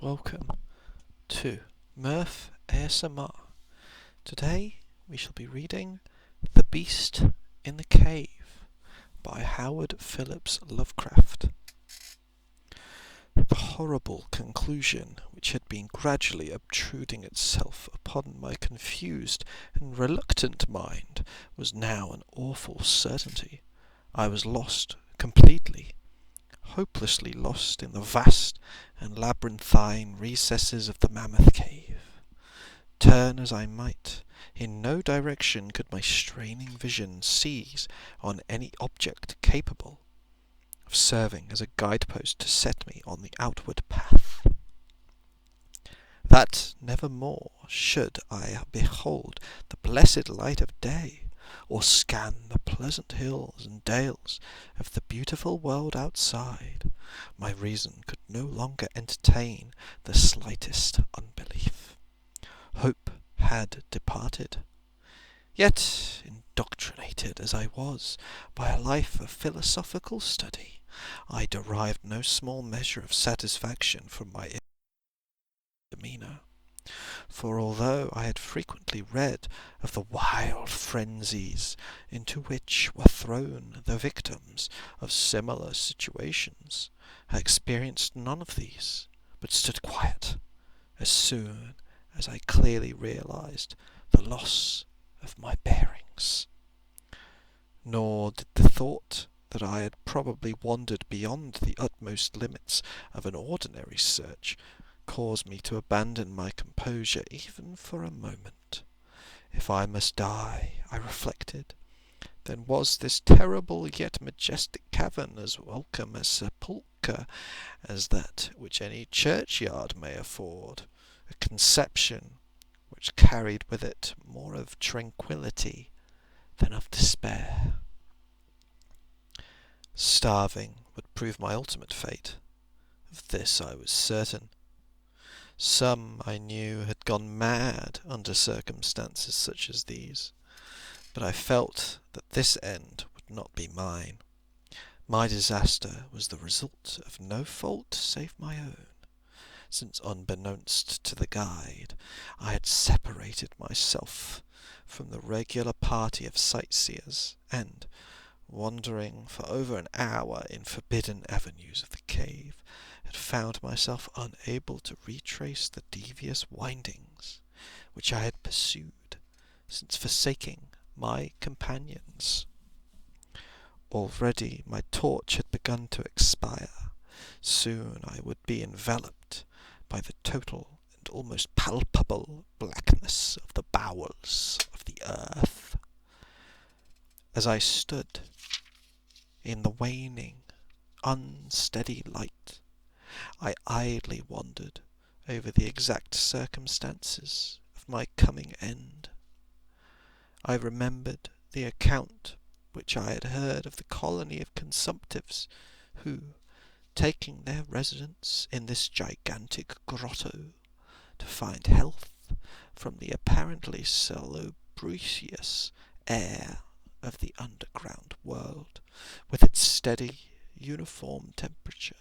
welcome to Merf ASMR. Today we shall be reading The Beast in the Cave by Howard Phillips Lovecraft. The horrible conclusion which had been gradually obtruding itself upon my confused and reluctant mind was now an awful certainty. I was lost completely, hopelessly lost in the vast and labyrinthine recesses of the Mammoth Cave. Turn as I might, in no direction could my straining vision seize on any object capable of serving as a guidepost to set me on the outward path. That never more should I behold the blessed light of day, or scan the pleasant hills and dales of the beautiful world outside, my reason could no longer entertain the slightest unbelief. Hope had departed. Yet, indoctrinated as I was by a life of philosophical study, I derived no small measure of satisfaction from my demeanour. For although I had frequently read of the wild frenzies into which were thrown the victims of similar situations, I experienced none of these, but stood quiet as soon as I clearly realized the loss of my bearings. Nor did the thought that I had probably wandered beyond the utmost limits of an ordinary search cause me to abandon my composure even for a moment. If I must die, I reflected, then was this terrible yet majestic cavern as welcome a sepulchre as that which any churchyard may afford, a conception which carried with it more of tranquillity than of despair. Starving would prove my ultimate fate. Of this I was certain. Some, I knew, had gone mad under circumstances such as these, but I felt that this end would not be mine. My disaster was the result of no fault save my own, since unbeknownst to the guide I had separated myself from the regular party of sightseers, and, wandering for over an hour in forbidden avenues of the cave, had found myself unable to retrace the devious windings which I had pursued since forsaking my companions. Already my torch had begun to expire. Soon I would be enveloped by the total and almost palpable blackness of the bowels of the earth. As I stood in the waning, unsteady light, I idly wondered over the exact circumstances of my coming end. I remembered the account which I had heard of the colony of consumptives who, taking their residence in this gigantic grotto to find health from the apparently salubrious air of the underground world, with its steady, uniform temperature,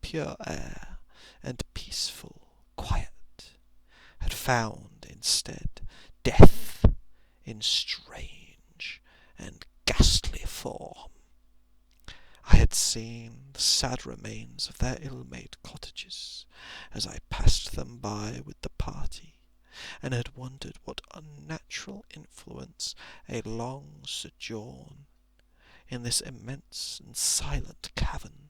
pure air, and peaceful quiet, had found instead death in strange and ghastly form. I had seen the sad remains of their ill-made cottages as I passed them by with the party, and had wondered what unnatural influence a long sojourn in this immense and silent cavern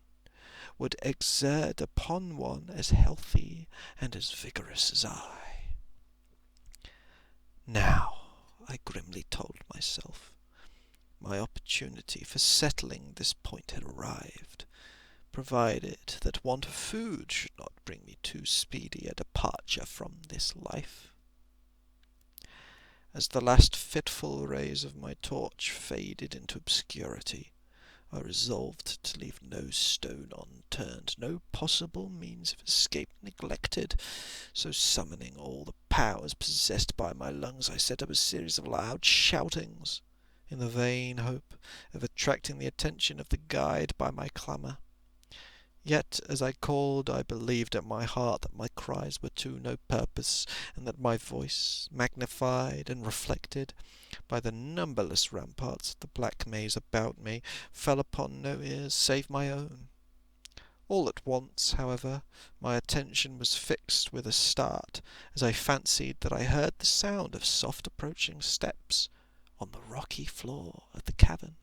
would exert upon one as healthy and as vigorous as I. Now, I grimly told myself, my opportunity for settling this point had arrived, provided that want of food should not bring me too speedy a departure from this life. As the last fitful rays of my torch faded into obscurity, I resolved to leave no stone unturned, no possible means of escape neglected. So summoning all the powers possessed by my lungs, I set up a series of loud shoutings, in the vain hope of attracting the attention of the guide by my clamour. Yet as I called, I believed at my heart that my cries were to no purpose, and that my voice, magnified and reflected by the numberless ramparts of the black maze about me, fell upon no ears save my own. All at once, however, my attention was fixed with a start, as I fancied that I heard the sound of soft approaching steps on the rocky floor of the cavern.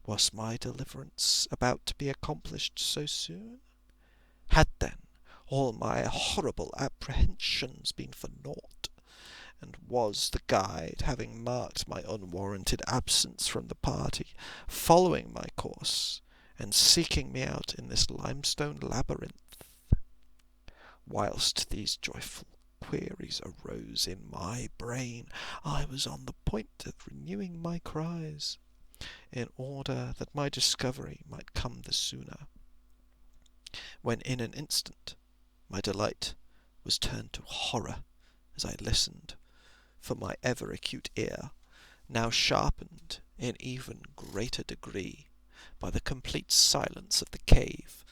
Was my deliverance about to be accomplished so soon? Had then all my horrible apprehensions been for naught? And was the guide, having marked my unwarranted absence from the party, following my course, and seeking me out in this limestone labyrinth? Whilst these joyful queries arose in my brain, I was on the point of renewing my cries, in order that my discovery might come the sooner, when in an instant my delight was turned to horror as I listened, for my ever acute ear, now sharpened in even greater degree by the complete silence of the cave,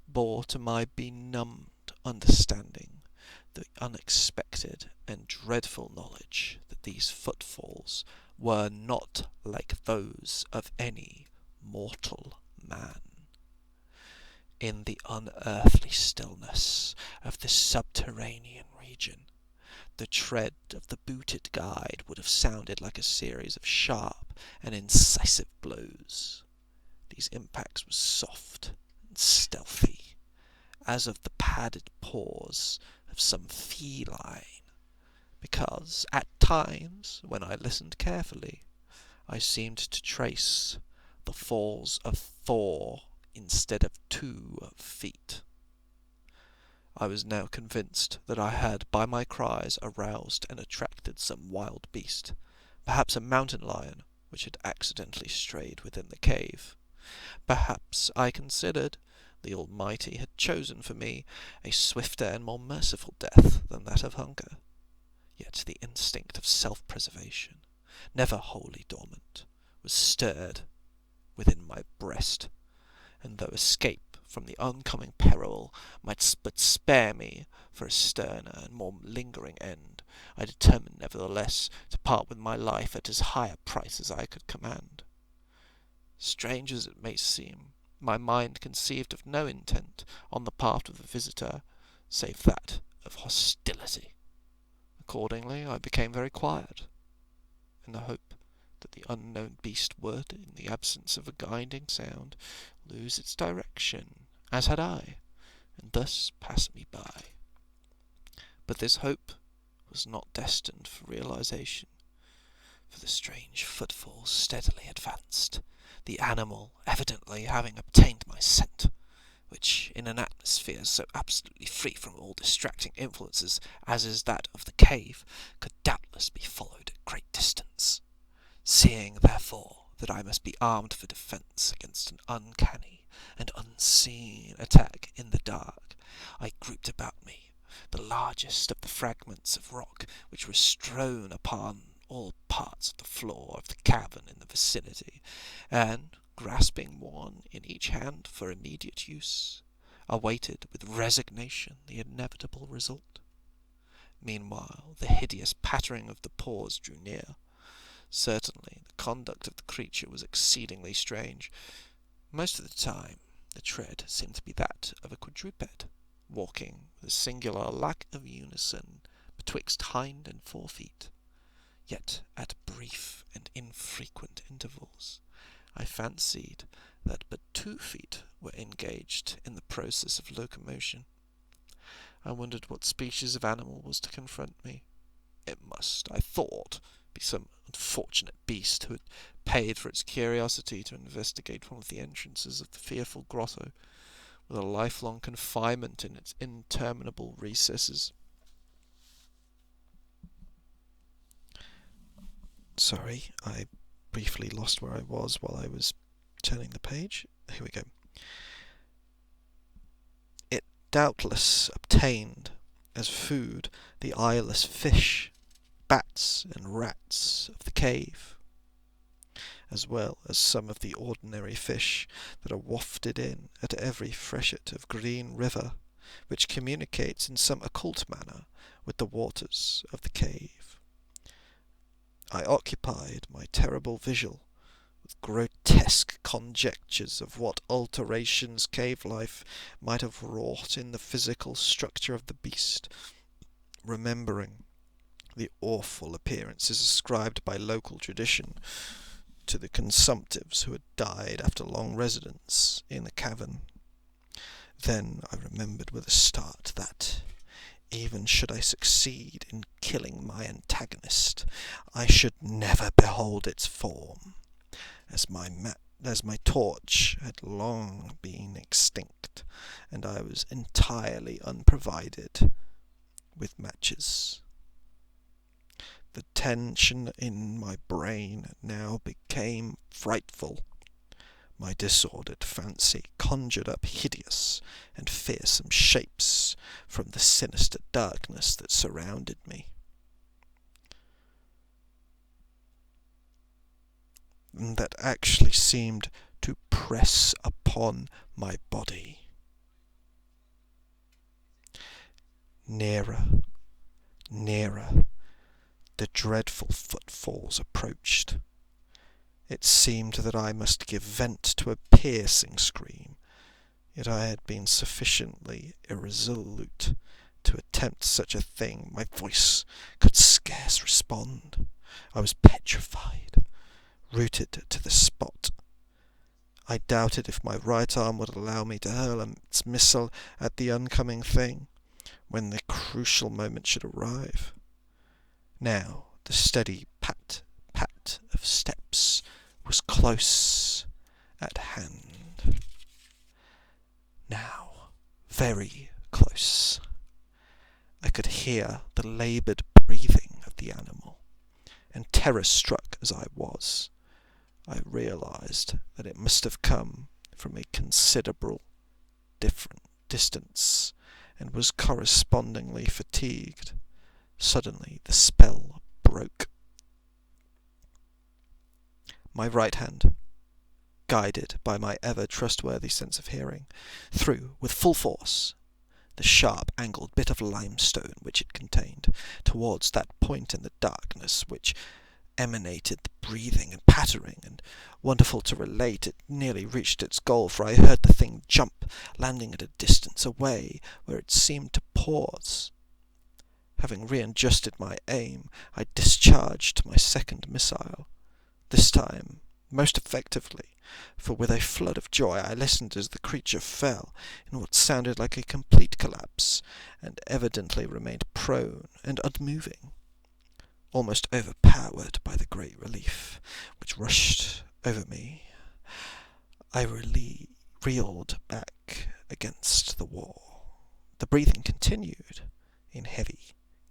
bore to my benumbed understanding the unexpected and dreadful knowledge that these footfalls were not like those of any mortal man. In the unearthly stillness of this subterranean region, the tread of the booted guide would have sounded like a series of sharp and incisive blows. These impacts were soft and stealthy, as of the padded paws of some feline, because at times, when I listened carefully, I seemed to trace the falls of 4 instead of 2 feet. I was now convinced that I had by my cries aroused and attracted some wild beast, perhaps a mountain lion which had accidentally strayed within the cave. Perhaps, I considered, the Almighty had chosen for me a swifter and more merciful death than that of hunger. Yet the instinct of self-preservation, never wholly dormant, was stirred within my breast, and though escape from the oncoming peril might but spare me for a sterner and more lingering end, I determined nevertheless to part with my life at as high a price as I could command. Strange as it may seem, my mind conceived of no intent on the part of the visitor save that of hostility. Accordingly, I became very quiet, in the hope that the unknown beast would, in the absence of a guiding sound, lose its direction, as had I, and thus pass me by. But this hope was not destined for realization, for the strange footfalls steadily advanced, the animal evidently having obtained my scent, which, in an atmosphere so absolutely free from all distracting influences as is that of the cave, could doubtless be followed at great distance. Seeing, therefore, that I must be armed for defence against an uncanny and unseen attack in the dark, I grouped about me the largest of the fragments of rock which were strewn upon all parts of the floor of the cavern in the vicinity, and, grasping one in each hand for immediate use, awaited with resignation the inevitable result. Meanwhile, the hideous pattering of the paws drew near. Certainly, the conduct of the creature was exceedingly strange. Most of the time, the tread seemed to be that of a quadruped, walking with a singular lack of unison betwixt hind and fore feet. Yet, at brief and infrequent intervals, I fancied that but 2 feet were engaged in the process of locomotion. I wondered what species of animal was to confront me. It must, I thought, be some unfortunate beast who had paid for its curiosity to investigate one of the entrances of the fearful grotto, with a lifelong confinement in its interminable recesses. Sorry, I briefly lost where I was while I was turning the page. Here we go. It doubtless obtained as food the eyeless fish, bats, and rats of the cave, as well as some of the ordinary fish that are wafted in at every freshet of green river, which communicates in some occult manner with the waters of the cave. I occupied my terrible vigil with grotesque conjectures of what alterations cave life might have wrought in the physical structure of the beast, remembering the awful appearances ascribed by local tradition to the consumptives who had died after long residence in the cavern. Then I remembered with a start that, even should I succeed in killing my antagonist, I should never behold its form, as my torch had long been extinct, and I was entirely unprovided with matches. The tension in my brain now became frightful. My disordered fancy conjured up hideous and fearsome shapes from the sinister darkness that surrounded me. And that actually seemed to press upon my body. Nearer, nearer, the dreadful footfalls approached. It seemed that I must give vent to a piercing scream, yet I had been sufficiently irresolute to attempt such a thing. My voice could scarce respond. I was petrified, rooted to the spot. I doubted if my right arm would allow me to hurl its missile at the oncoming thing, when the crucial moment should arrive. Now the steady pat, pat of steps was close at hand. Now, very close. I could hear the laboured breathing of the animal, and terror-struck as I was, I realised that it must have come from a considerable distance, and was correspondingly fatigued. Suddenly the spell broke. My right hand, guided by my ever-trustworthy sense of hearing, threw with full force the sharp-angled bit of limestone which it contained towards that point in the darkness which emanated the breathing and pattering, and, wonderful to relate, it nearly reached its goal, for I heard the thing jump, landing at a distance away where it seemed to pause. Having readjusted my aim, I discharged my second missile, this time most effectively, for with a flood of joy I listened as the creature fell in what sounded like a complete collapse, and evidently remained prone and unmoving, almost overpowered by the great relief which rushed over me. I reeled back against the wall. The breathing continued in heavy,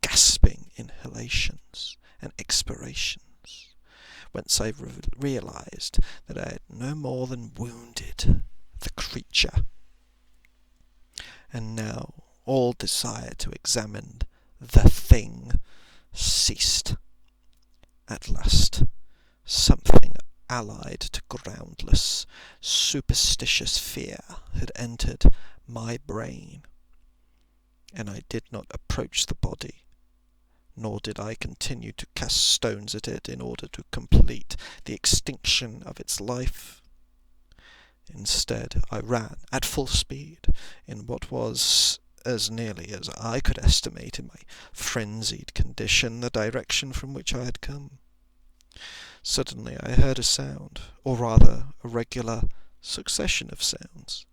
gasping inhalations and expirations, whence I realised that I had no more than wounded the creature. And now all desire to examine the thing ceased. At last, something allied to groundless, superstitious fear had entered my brain, and I did not approach the body, nor did I continue to cast stones at it in order to complete the extinction of its life. Instead, I ran at full speed in what was, as nearly as I could estimate in my frenzied condition, the direction from which I had come. Suddenly I heard a sound, or rather a regular succession of sounds.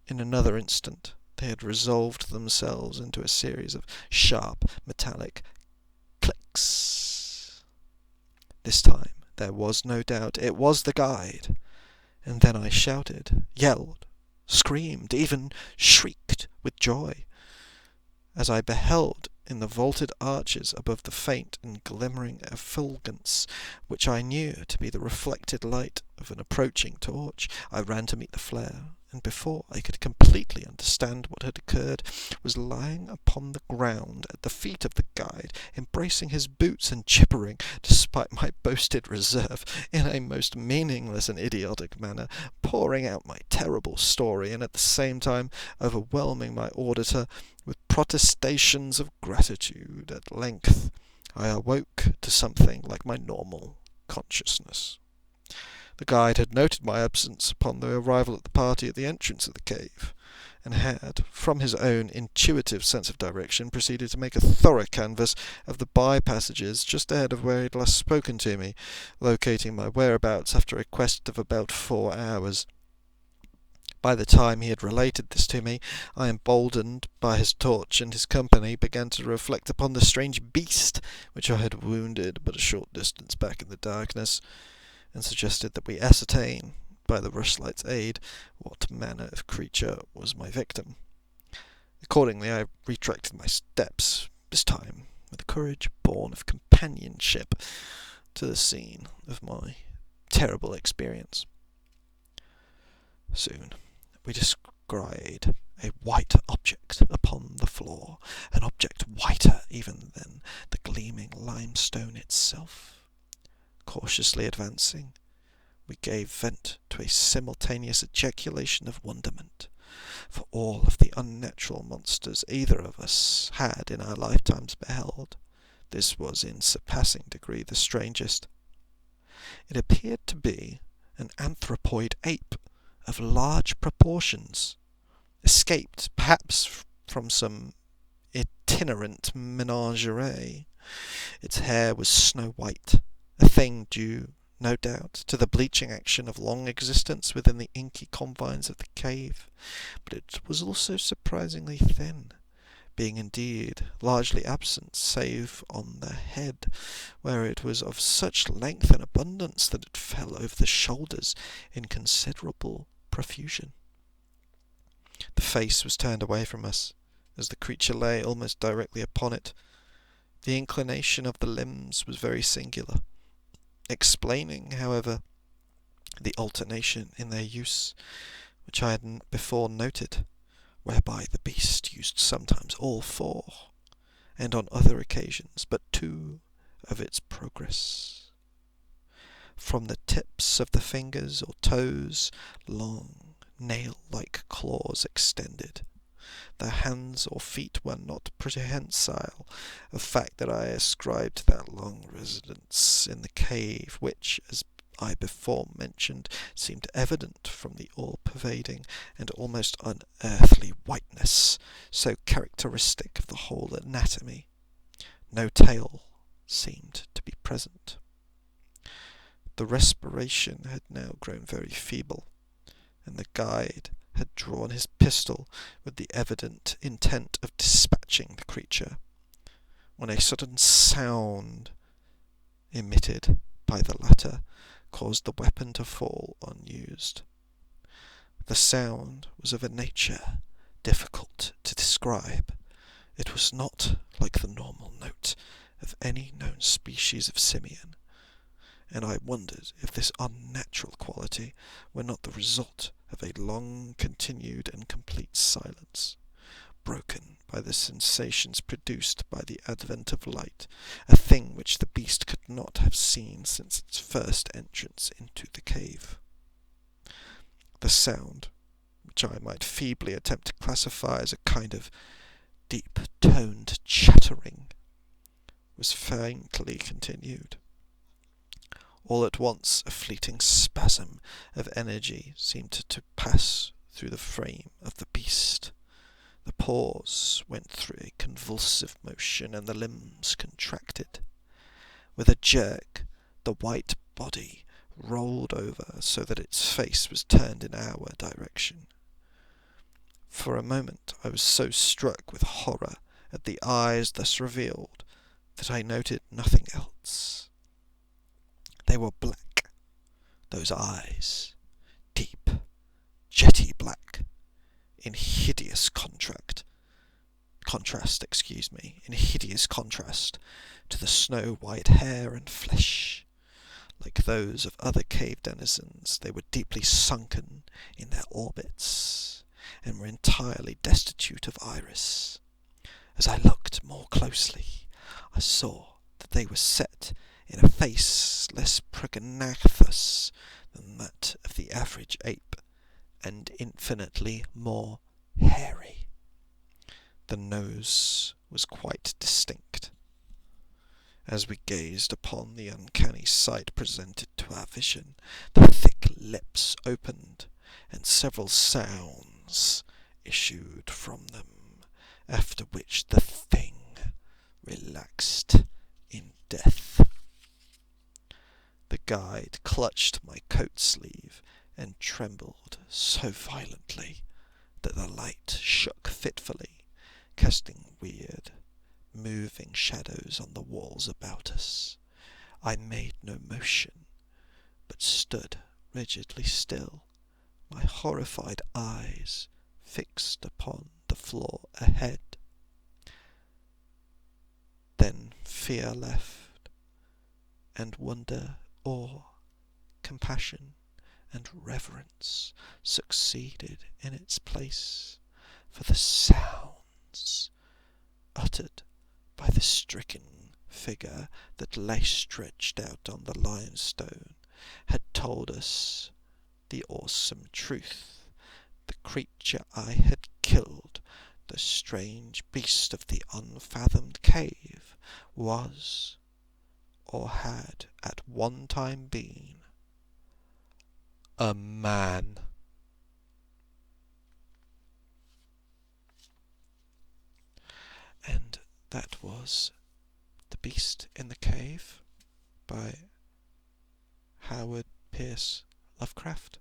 In another instant they had resolved themselves into a series of sharp, metallic clicks. This time there was no doubt it was the guide, and then I shouted, yelled, screamed, even shrieked with joy, as I beheld in the vaulted arches above the faint and glimmering effulgence which I knew to be the reflected light of an approaching torch. I ran to meet the flare, and before I could completely understand what had occurred, was lying upon the ground at the feet of the guide, embracing his boots and gibbering, despite my boasted reserve, in a most meaningless and idiotic manner, pouring out my terrible story, and at the same time overwhelming my auditor with protestations of gratitude. At length I awoke to something like my normal consciousness. The guide had noted my absence upon the arrival of the party at the entrance of the cave, and had, from his own intuitive sense of direction, proceeded to make a thorough canvass of the by-passages just ahead of where he had last spoken to me, locating my whereabouts after a quest of about 4 hours. By the time he had related this to me, I, emboldened by his torch and his company, began to reflect upon the strange beast which I had wounded but a short distance back in the darkness, and suggested that we ascertain, by the rushlight's aid, what manner of creature was my victim. Accordingly, I retraced my steps, this time with a courage born of companionship, to the scene of my terrible experience. Soon we descried a white object upon the floor, an object whiter even than the gleaming limestone itself. Cautiously advancing, we gave vent to a simultaneous ejaculation of wonderment, for all of the unnatural monsters either of us had in our lifetimes beheld, this was in surpassing degree the strangest. It appeared to be an anthropoid ape of large proportions, escaped perhaps from some itinerant menagerie. Its hair was snow white, a thing due, no doubt, to the bleaching action of long existence within the inky confines of the cave, but it was also surprisingly thin, being indeed largely absent save on the head, where it was of such length and abundance that it fell over the shoulders in considerable profusion. The face was turned away from us, as the creature lay almost directly upon it. The inclination of the limbs was very singular, explaining, however, the alternation in their use, which I had before noted, whereby the beast used sometimes all 4, and on other occasions but 2 of its progress. From the tips of the fingers or toes, long, nail-like claws extended. The hands or feet were not prehensile, a fact that I ascribed to that long residence in the cave, which, as I before mentioned, seemed evident from the all-pervading and almost unearthly whiteness, so characteristic of the whole anatomy. No tail seemed to be present. The respiration had now grown very feeble, and the guide had drawn his pistol with the evident intent of dispatching the creature, when a sudden sound emitted by the latter caused the weapon to fall unused. The sound was of a nature difficult to describe. It was not like the normal note of any known species of simian, and I wondered if this unnatural quality were not the result of a long-continued and complete silence, broken by the sensations produced by the advent of light, a thing which the beast could not have seen since its first entrance into the cave. The sound, which I might feebly attempt to classify as a kind of deep-toned chattering, was faintly continued. All at once a fleeting spasm of energy seemed to pass through the frame of the beast. The paws went through a convulsive motion, and the limbs contracted. With a jerk, the white body rolled over so that its face was turned in our direction. For a moment I was so struck with horror at the eyes thus revealed that I noted nothing else. They were black, those eyes, deep, jetty black, in hideous contrast to the snow-white hair and flesh, Like those of other cave denizens, they were deeply sunken in their orbits, and were entirely destitute of iris. As I looked more closely, I saw that they were set in a face less prognathous than that of the average ape, and infinitely more hairy. The nose was quite distinct. As we gazed upon the uncanny sight presented to our vision, the thick lips opened, and several sounds issued from them, after which the thing relaxed in death. The guide clutched my coat sleeve and trembled so violently that the light shook fitfully, casting weird, moving shadows on the walls about us. I made no motion, but stood rigidly still, my horrified eyes fixed upon the floor ahead. Then fear left, and wonder, awe, compassion, and reverence succeeded in its place, for the sounds uttered by the stricken figure that lay stretched out on the limestone had told us the awesome truth. The creature I had killed, the strange beast of the unfathomed cave, was, or had at one time been, a man. And that was The Beast in the Cave by Howard Pierce Lovecraft.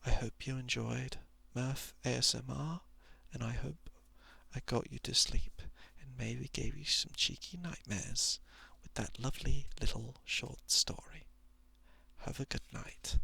I hope you enjoyed Merf ASMR, and I hope I got you to sleep and maybe gave you some cheeky nightmares with that lovely little short story. Have a good night.